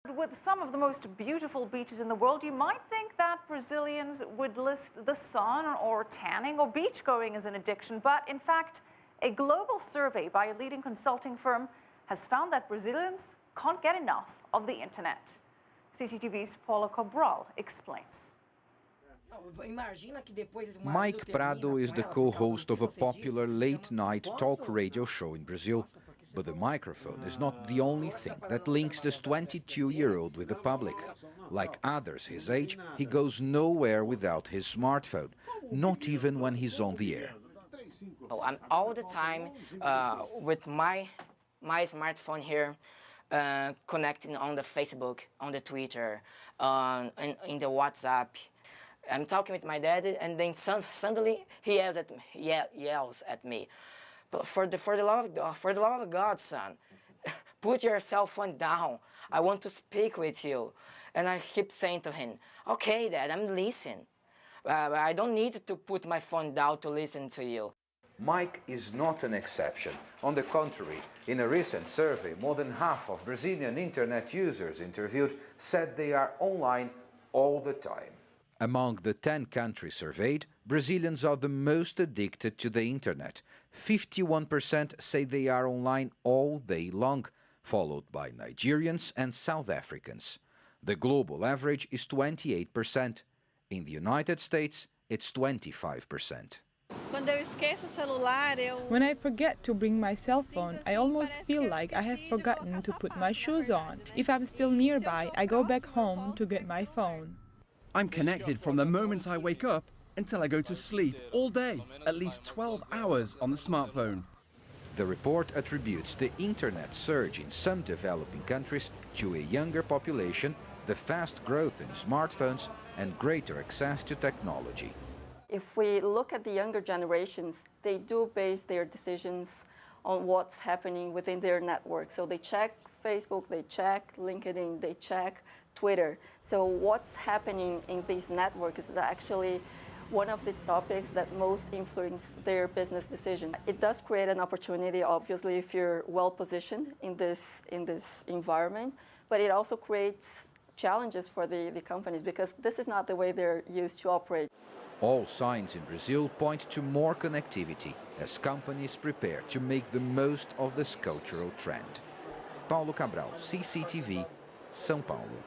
With some of the most beautiful beaches in the world, you might think that Brazilians would list the sun or tanning or beachgoing as an addiction, but in fact, a global survey by a leading consulting firm has found that Brazilians can't get enough of the internet. CCTV's Cabral explains. Mike Prado is the co-host of a popular late-night talk radio show in Brazil. But the microphone is not the only thing that links this 22-year-old with the public. Like others his age, he goes nowhere without his smartphone, not even when he's on the air. I'm all the time with my smartphone here, connecting on the Facebook, on the Twitter, in the WhatsApp. I'm talking with my dad, and then suddenly he yells at me. But for the love of God, son, put your cell phone down. I want to speak with you. And I keep saying to him, okay, Dad, I'm listening. I don't need to put my phone down to listen to you. Mike is not an exception. On the contrary, in a recent survey, more than half of Brazilian internet users interviewed said they are online all the time. Among the 10 countries surveyed, Brazilians are the most addicted to the internet. 51% say they are online all day long, followed by Nigerians and South Africans. The global average is 28%. In the United States, it's 25%. When I forget to bring my cell phone, I almost feel like I have forgotten to put my shoes on. If I'm still nearby, I go back home to get my phone. I'm connected from the moment I wake up until I go to sleep all day, at least 12 hours on the smartphone. The report attributes the internet surge in some developing countries to a younger population, the fast growth in smartphones, and greater access to technology. If we look at the younger generations, they do base their decisions on what's happening within their network. So they check Facebook, they check LinkedIn, they check Twitter. So what's happening in these networks is actually one of the topics that most influence their business decision. It does create an opportunity, obviously, if you're well positioned in this environment, but it also creates challenges for the companies because this is not the way they're used to operate. All signs in Brazil point to more connectivity as companies prepare to make the most of this cultural trend. Cabral, CCTV, Sao Paulo.